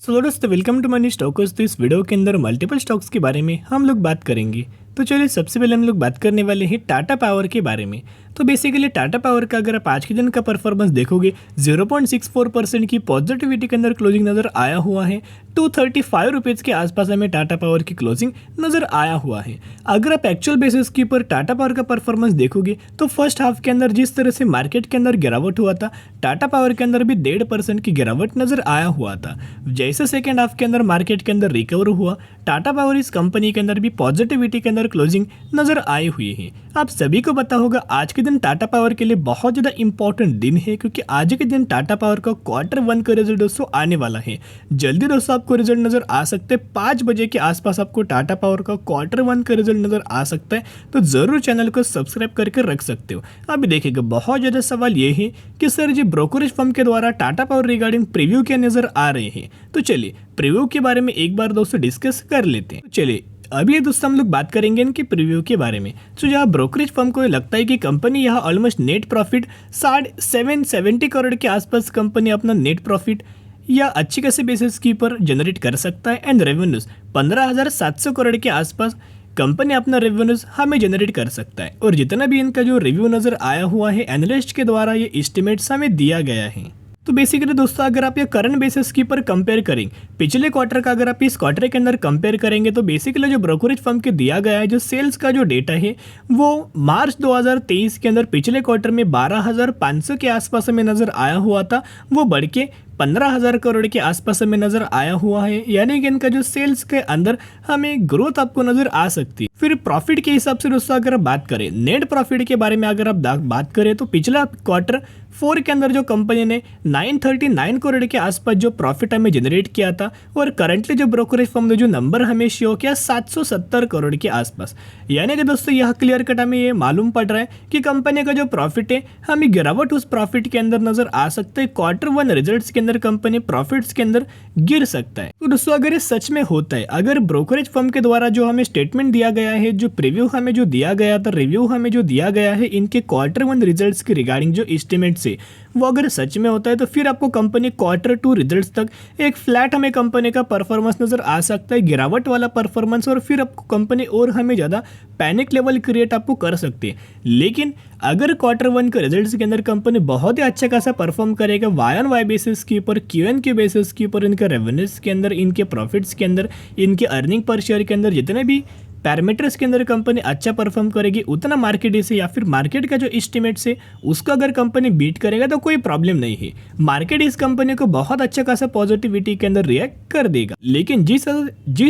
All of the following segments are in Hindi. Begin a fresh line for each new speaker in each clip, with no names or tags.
सो दोस्तों वेलकम टू मनी स्टॉक्स। तो इस वीडियो के अंदर मल्टीपल स्टॉक्स के बारे में हम लोग बात करेंगे। तो चलिए सबसे पहले हम लोग बात करने वाले हैं टाटा पावर के बारे में। तो बेसिकली टाटा पावर का अगर आप आज के दिन का परफॉर्मेंस देखोगे 0.64% की पॉजिटिविटी के अंदर क्लोजिंग नज़र आया हुआ है। 235 रुपीज़ के आसपास हमें टाटा पावर की क्लोजिंग नज़र आया हुआ है। अगर आप एक्चुअल बेसिस के ऊपर टाटा पावर का परफॉर्मेंस देखोगे तो फर्स्ट हाफ के अंदर जिस तरह से मार्केट के अंदर गिरावट हुआ था, टाटा पावर के अंदर भी 1.5% की गिरावट नज़र आया हुआ था। जैसे सेकेंड हाफ के अंदर मार्केट के अंदर रिकवर हुआ, टाटा पावर इस कंपनी के अंदर भी पॉजिटिविटी के अंदर क्लोजिंग नज़र आई हुई है। आप सभी को पता होगा आज के दिन टाटा पावर के लिए बहुत ज़्यादा इंपॉर्टेंट दिन है, क्योंकि आज के दिन टाटा पावर का Q1 का रिजल्ट दोस्तों आने वाला है। जल्दी दोस्तों आपको रिजल्ट नज़र आ सकते हैं, 5 बजे के आसपास आपको टाटा पावर का Q1 का रिजल्ट नज़र आ सकता है। तो ज़रूर चैनल को सब्सक्राइब करके रख सकते हो। अभी देखिएगा बहुत ज़्यादा सवाल ये है कि सर जी ब्रोकरेज फर्म के द्वारा टाटा पावर रिगार्डिंग प्रीव्यू क्या नज़र आ रहे हैं। तो चलिए प्रीव्यू के बारे में एक बार दोस्तों डिस्कस कर लेते हैं। चलिए अभी दोस्तों हम लोग बात करेंगे इनके प्रीव्यू के बारे में। तो जहाँ ब्रोकरेज फर्म को लगता है कि कंपनी यहाँ ऑलमोस्ट नेट प्रॉफिट 770 करोड़ के आसपास कंपनी अपना नेट प्रॉफिट या अच्छी खासी बेसिस के ऊपर जनरेट कर सकता है। एंड रेवेन्यूज 15,700 करोड़ के आसपास कंपनी अपना रेवेन्यूज हमें जनरेट कर सकता है। और जितना भी इनका जो रिव्यू नज़र आया हुआ है एनालिस्ट के द्वारा ये एस्टिमेट्स हमें दिया गया है। तो बेसिकली दोस्तों अगर आप ये करंट बेसिस के ऊपर कंपेयर करें, पिछले क्वार्टर का अगर आप इस क्वार्टर के अंदर कंपेयर करेंगे तो बेसिकली जो ब्रोकरेज फर्म के दिया गया है जो सेल्स का जो डेटा है वो मार्च 2023 के अंदर पिछले क्वार्टर में 12,500 के आसपास हमें नज़र आया हुआ था, वो बढ़ के 15,000 करोड़ के आसपास हमें नज़र आया हुआ है। यानी कि इनका जो सेल्स के अंदर हमें ग्रोथ आपको नज़र आ सकती है। फिर प्रॉफिट के हिसाब से दोस्तों अगर आप बात करें, नेट प्रॉफिट के बारे में अगर आप बात करें तो पिछला Q4 के अंदर जो कंपनी ने 939 करोड़ के आसपास जो प्रॉफिट हमें जनरेट किया था, और करंटली जो ब्रोकरेज फर्म ने जो नंबर हमें शो किया 770 करोड़ के आसपास। यानी कि दोस्तों यह क्लियर कट हमें ये मालूम पड़ रहा है कि कंपनी का जो प्रॉफिट है हमें गिरावट उस प्रॉफिट के अंदर नज़र आ सकता है। Q1 रिजल्ट्स के अंदर कंपनी प्रॉफिट्स के अंदर गिर सकता है। तो दोस्तों अगर ये सच में होता है, अगर ब्रोकरेज फर्म के द्वारा जो हमें स्टेटमेंट दिया गया है, जो प्रीव्यू हमें जो दिया गया था, रिव्यू हमें जो दिया गया है इनके Q1 रिजल्ट्स के रिगार्डिंग जो एस्टिमेट से, वो अगर सच में होता है तो फिर आपको कंपनी Q2 रिजल्ट्स तक एक फ्लैट हमें कंपनी का परफॉर्मेंस नज़र आ सकता है, गिरावट वाला परफॉर्मेंस, और फिर आपको कंपनी और हमें ज़्यादा पैनिक लेवल क्रिएट आपको कर सकती है। लेकिन अगर Q1 के रिजल्ट्स के अंदर कंपनी बहुत ही अच्छा खासा परफॉर्म करेगा वाई ऑन वाई बेसिस के ऊपर, QN के बेसिस के ऊपर, इनके रेवेन्यूज के अंदर, इनके प्रॉफिट्स के अंदर, इनके अर्निंग पर शेयर के अंदर, जितने भी पैरामीटर्स के अंदर कंपनी अच्छा परफॉर्म करेगी, उतना मार्केट से या फिर मार्केट का जो एस्टिमेट से उसको अगर कंपनी बीट करेगा तो कोई प्रॉब्लम नहीं है। मार्केट इस कंपनी को बहुत अच्छा खासा पॉजिटिविटी के अंदर रिएक्ट कर देगा। लेकिन जिस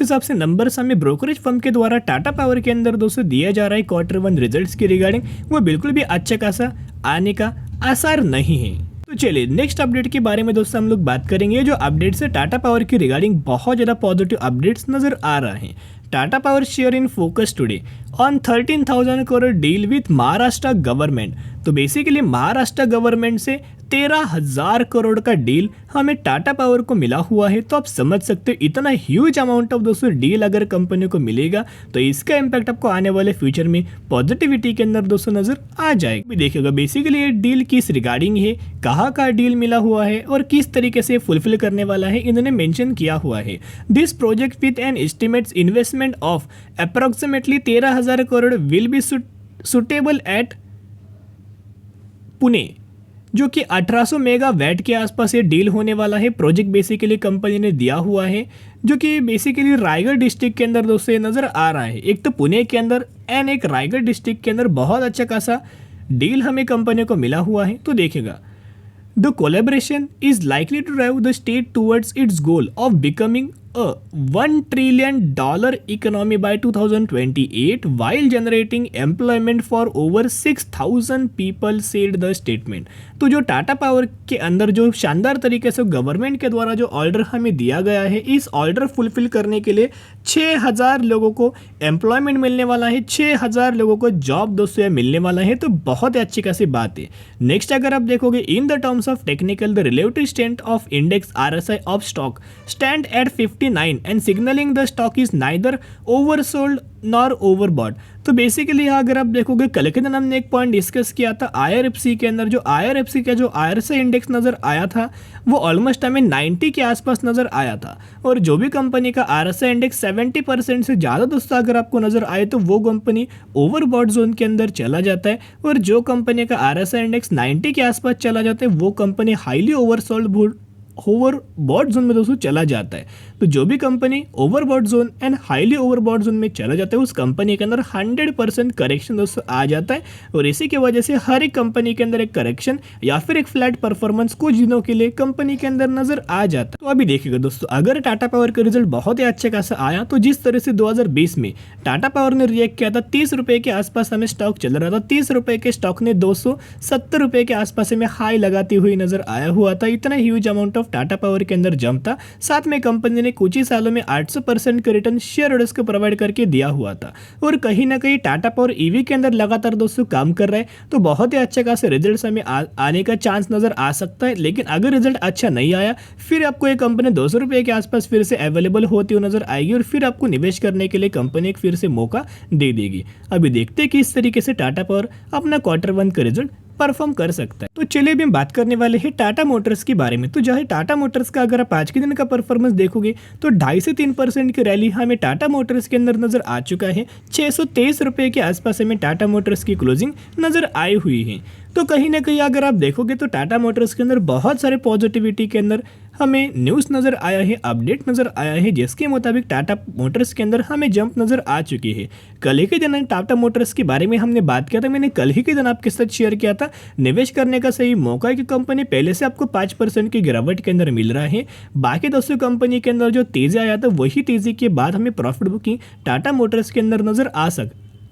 हिसाब से नंबर्स हमें ब्रोकरेज फर्म के द्वारा टाटा पावर के अंदर दोस्तों दिया जा रहा है Q1 रिजल्ट्स के रिगार्डिंग, वो बिल्कुल भी अच्छा खासा आने का आसार नहीं है। तो चलिए नेक्स्ट अपडेट के बारे में दोस्तों हम लोग बात करेंगे। जो अपडेट्स है टाटा पावर की रिगार्डिंग बहुत ज़्यादा पॉजिटिव अपडेट्स नज़र आ रहा है। Tata power share in focus today on 13,000 crore deal with Maharashtra government. तो बेसिकली महाराष्ट्र गवर्नमेंट से 13,000 करोड़ का डील हमें टाटा पावर को मिला हुआ है। तो आप समझ सकते हो इतना ह्यूज अमाउंट ऑफ दोस्तों डील अगर कंपनी को मिलेगा तो इसका इम्पैक्ट आपको आने वाले फ्यूचर में पॉजिटिविटी के अंदर दोस्तों नजर आ जाएगा। देखिएगा बेसिकली ये डील किस रिगार्डिंग है, कहाँ का डील मिला हुआ है और किस तरीके से फुलफिल करने वाला है, इन्होंने मेंशन किया हुआ है। This project with an estimates investment of approximately 13,000 crore will be suitable at Pune, जो कि 1800 मेगावाट के आसपास ये डील होने वाला है। प्रोजेक्ट बेसिकली कंपनी ने दिया हुआ है, जो कि बेसिकली रायगढ़ डिस्ट्रिक्ट के अंदर दोस्तों नज़र आ रहा है। एक तो पुणे के अंदर एंड एक रायगढ़ डिस्ट्रिक्ट के अंदर बहुत अच्छा खासा डील हमें कंपनी को मिला हुआ है। तो देखिएगा the collaboration is likely to drive the state towards its goal of becoming a $1 trillion economy by 2028 while generating employment for over 6,000 people, said the statement। तो जो टाटा पावर के अंदर जो शानदार तरीके से गवर्नमेंट के द्वारा जो ऑर्डर हमें दिया गया है, इस ऑर्डर फुलफिल करने के लिए 6,000 लोगों को एम्प्लॉयमेंट मिलने वाला है, 6,000 लोगों को जॉब दोस्तों मिलने वाला है। तो बहुत ही अच्छी खासी बात है। नेक्स्ट अगर आप देखोगे in the terms of technical the relative strength of index RSI of stock stand at 59 and signalling the stock is neither oversold nor overbought. तो बेसिकली यहाँ अगर आप देखोगे कल के दिन हमने एक पॉइंट डिस्कस किया था IRFC के अंदर, जो IRFC का जो IRSI इंडेक्स नज़र आया था वो ऑलमोस्ट हमें 90 के आसपास नज़र आया था। और जो भी कंपनी का RSI इंडेक्स 70% से ज़्यादा दोस्तों अगर आपको नज़र आए तो वो कंपनी ओवरबॉट जोन के अंदर चला जाता है, और जो कंपनी का RSI इंडेक्स 90 के आसपास चला जाता है वो कंपनी हाईली ओवरबॉट जोन में दोस्तों चला जाता है। तो जो भी company overbought zone and highly overbought zone में चला जाता है उस कंपनी के अंदर 100% करेक्शन दोस्तों आ जाता है, और इसी की वजह से हर एक कंपनी के अंदर एक करेक्शन या फिर एक फ्लैट परफॉर्मेंस कुछ दिनों के लिए कंपनी के अंदर नजर आ जाता है। तो अभी देखिएगा दोस्तों, अगर टाटा पावर का रिजल्ट बहुत ही अच्छे खासा आया तो जिस तरह से 2020 में टाटा पावर ने रिएक्ट किया था, 30 रुपए के आसपास हमें स्टॉक चल रहा था, 30 रुपए के स्टॉक ने 270 रुपए के आसपास में हाई लगाती हुई नजर आया हुआ था। इतना huge amount of Tata power के अंदर जम था। साथ में कंपनी ने कुछ ही सालों में 800% का रिटर्न शेयर होल्डर्स को प्रोवाइड करके दिया हुआ था, और कहीं ना कहीं टाटा पावर ईवी के अंदर लगातार दोस्तों काम कर रहा है, तो बहुत ही अच्छे खासे रिजल्ट हमें आने का चांस नजर आ सकता है। लेकिन अगर रिजल्ट अच्छा नहीं आया फिर आपको ये कंपनी 200 रुपए के आसपास फिर से अवेलेबल होती हुई नजर आएगी, और फिर आपको निवेश करने के लिए कंपनी एक फिर से मौका दे देगी। अभी देखते हैं कि इस तरीके से टाटा पावर अपना Q1 का रिजल्ट परफॉर्म कर सकता है। तो चलिए अभी हम बात करने वाले हैं टाटा मोटर्स के बारे में। तो जो है टाटा मोटर्स का अगर आप आज के दिन का परफॉर्मेंस देखोगे तो 2.5 से 3% की रैली हमें टाटा मोटर्स के अंदर नजर आ चुका है। 623 रुपए के आसपास हमें टाटा मोटर्स की क्लोजिंग नजर आई हुई है। तो कहीं ना कहीं अगर आप देखोगे तो टाटा मोटर्स के अंदर बहुत सारे पॉजिटिविटी के अंदर हमें न्यूज़ नज़र आया है, अपडेट नज़र आया है, जिसके मुताबिक टाटा मोटर्स के अंदर हमें जंप नज़र आ चुकी है। कल ही के दिन टाटा मोटर्स के बारे में हमने बात किया था, मैंने कल ही के दिन आपके साथ शेयर किया था निवेश करने का सही मौका है कि कंपनी पहले से आपको 5% की गिरावट के अंदर मिल रहा है। बाकी दोस्तों कंपनी के अंदर जो तेज़ी आया था वही तेज़ी के बाद हमें प्रॉफिट बुकिंग टाटा मोटर्स के अंदर नज़र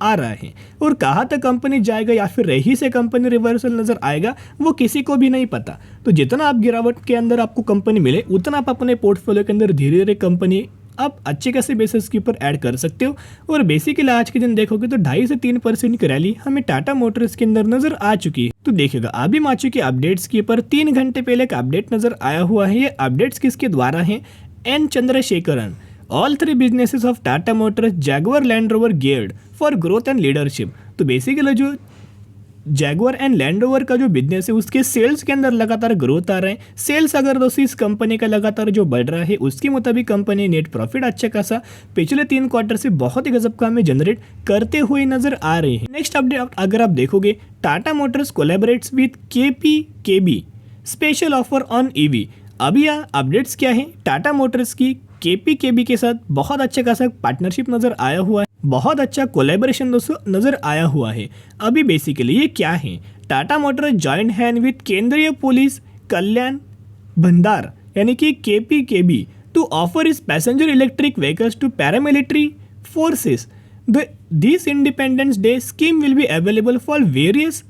आ रहा है, और कहाँ तक कंपनी जाएगा या फिर रही से कंपनी रिवर्सल नजर आएगा वो किसी को भी नहीं पता। तो जितना आप गिरावट के अंदर आपको कंपनी मिले उतना आप अपने पोर्टफोलियो के अंदर धीरे धीरे कंपनी आप अच्छे खासे बेसिस के ऊपर ऐड कर सकते हो। और बेसिकली आज के दिन देखोगे तो 2.5 से 3% की रैली हमें टाटा मोटर्स के अंदर नजर आ चुकी है। तो देखिएगा अभी माचू के अपडेट्स के ऊपर 3 घंटे पहले एक अपडेट नजर आया हुआ है। ये अपडेट्स किसके द्वारा है? N Chandrasekaran. All 3 businesses of Tata Motors, Jaguar, Land Rover geared for growth and leadership। तो बेसिकली जो जैगुआर एंड लैंड रोवर का जो बिजनेस है उसके सेल्स के अंदर लगातार ग्रोथ आ रहा है। सेल्स अगर दोस्तों इस कंपनी का लगातार जो बढ़ रहा है उसके मुताबिक कंपनी नेट प्रॉफिट अच्छा खासा पिछले 3 क्वार्टर से बहुत ही गजब का हमें जनरेट करते हुए नजर आ रही है। नेक्स्ट अपडेट अगर आप देखोगे, Tata motors collaborates with KPKB special offer on EV। अभी यहाँ अपडेट्स क्या है? टाटा मोटर्स की KPKB के साथ बहुत अच्छा खासा पार्टनरशिप नजर आया हुआ है, बहुत अच्छा कोलैबोरेशन दोस्तों नजर आया हुआ है। अभी बेसिकली ये क्या है? Tata motors joint hand with Kendriya police Kalyan Bhandar यानी कि KPKB to offer its passenger electric vehicles to paramilitary forces. This Independence Day scheme will be available for various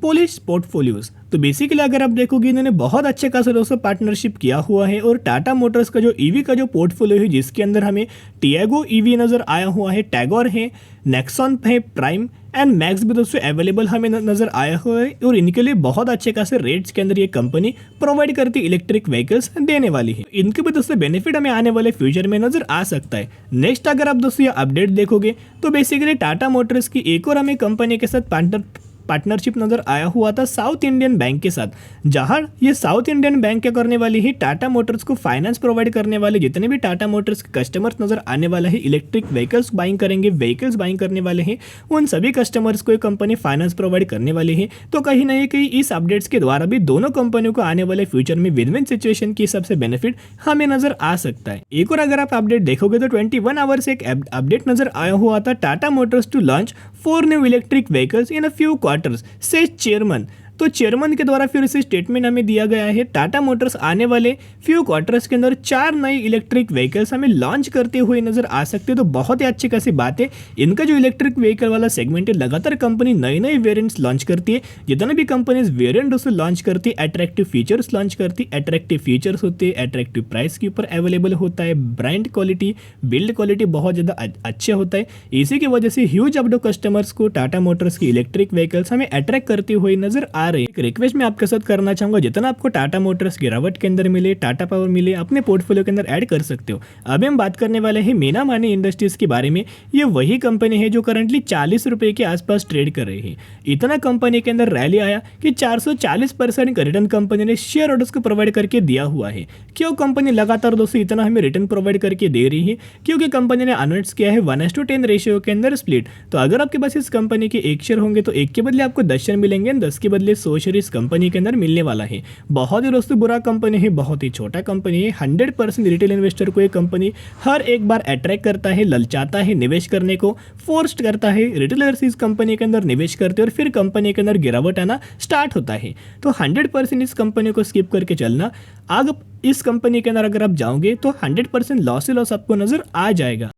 police portfolios. तो बेसिकली अगर आप देखोगे इन्होंने बहुत अच्छे खासा दोस्तों पार्टनरशिप किया हुआ है, और टाटा मोटर्स का जो ईवी का जो पोर्टफोलियो है जिसके अंदर हमें टियागो ईवी नज़र आया हुआ है, टैगोर है, नेक्सॉन है, प्राइम एंड मैक्स भी दोस्तों अवेलेबल हमें नज़र आया हुआ है, और इनके लिए बहुत अच्छे खासे रेट्स के अंदर ये कंपनी प्रोवाइड करती इलेक्ट्रिक व्हीकल्स देने वाली है। इनके भी दोस्तों बेनिफिट हमें आने वाले फ्यूचर में नज़र आ सकता है। नेक्स्ट अगर आप दोस्तों ये अपडेट देखोगे तो बेसिकली टाटा मोटर्स की एक और हमें कंपनी के साथ पार्टनरशिप नजर आया हुआ था साउथ इंडियन बैंक के साथ, जहां ये साउथ इंडियन बैंक क्या करने वाली है, टाटा मोटर्स को फाइनेंस प्रोवाइड करने वाले जितने भी टाटा मोटर्स के कस्टमर्स नजर आने वाले हैं, इलेक्ट्रिक व्हीकल्स बाइंग करेंगे, व्हीकल्स बाइंग करने वाले हैं, उन सभी कस्टमर्स को ये कंपनी फाइनेंस प्रोवाइड करने वाली है। तो कहीं ना कहीं इस अपडेट्स के द्वारा भी दोनों कंपनियों को आने वाले फ्यूचर में विन विन सिचुएशन की सबसे बेनिफिट हमें नजर आ सकता है। एक और अगर आप अपडेट देखोगे तो 21 आवर्स एक अपडेट नजर आया हुआ था, Tata motors to launch 4 new electric vehicles in a few quarters से चेयरमैन। तो चेयरमैन के द्वारा फिर से स्टेटमेंट हमें दिया गया है, टाटा मोटर्स आने वाले फ्यू क्वार्टर्स के अंदर 4 नई इलेक्ट्रिक व्हीकल्स हमें लॉन्च करते हुए नजर आ सकते हैं। तो बहुत ही अच्छी खासी बात है, इनका जो इलेक्ट्रिक व्हीकल वाला सेगमेंट है लगातार कंपनी नई नई वेरिएंट्स लॉन्च करती है। जितने भी कंपनीज वेरिएंट उससे लॉन्च करती है, अट्रैक्टिव फीचर्स लॉन्च करती है, अट्रैक्टिव फीचर्स होते हैं, अट्रैक्टिव प्राइस के ऊपर अवेलेबल होता है, ब्रांड क्वालिटी बिल्ड क्वालिटी बहुत ज़्यादा अच्छा होता है। इसी की वजह से ह्यूज अमाउंट ऑफ कस्टमर्स को टाटा मोटर्स की इलेक्ट्रिक व्हीकल्स हमें अट्रैक्ट करती हुई नजर आ आ रहे हैं। एक रिक्वेस्ट मैं आपके साथ करना चाहूंगा, जितना आपको टाटा मोटर्स गिरावट के अंदर मिले, टाटा पावर मिले, अपने पोर्टफोलियो के अंदर ऐड कर सकते हो। अभी हम बात करने वाले हैं मीना मानी इंडस्ट्रीज के बारे में। ये वही कंपनी है जो करंटली 40 रुपए के आसपास ट्रेड कर रही है। इतना कंपनी के अंदर रैली आया कि 440% का रिटर्न कंपनी ने शेयर होल्डर्स को प्रोवाइड करके दिया हुआ है। क्यों कंपनी लगातार दोस्तों इतना हमें रिटर्न प्रोवाइड करके दे रही है? क्योंकि कंपनी ने अनाउंस किया है 1:10 रेशियो के अंदर स्प्लिट। तो अगर आपके पास इस कंपनी के 1 शेयर होंगे तो 1 के बदले आपको 10 शेयर मिलेंगे, 10 के बदले 100 शेयर इस कंपनी के अंदर मिलने वाला है। बहुत ही दोस्तों बुरा कंपनी है, बहुत ही छोटा कंपनी है। 100% रिटेल इन्वेस्टर को ये कंपनी हर एक बार अट्रैक्ट करता है, ललचाता है, निवेश करने को फोर्स्ड करता है। रिटेलर्स इस कंपनी के अंदर निवेश करते हैं और फिर कंपनी के अंदर गिरावट आना स्टार्ट होता है। तो 100% इस कंपनी को स्किप करके चलना। आगे इस कंपनी के अंदर अगर आप जाओगे तो 100% लॉस ही लॉस आपको नजर आ जाएगा।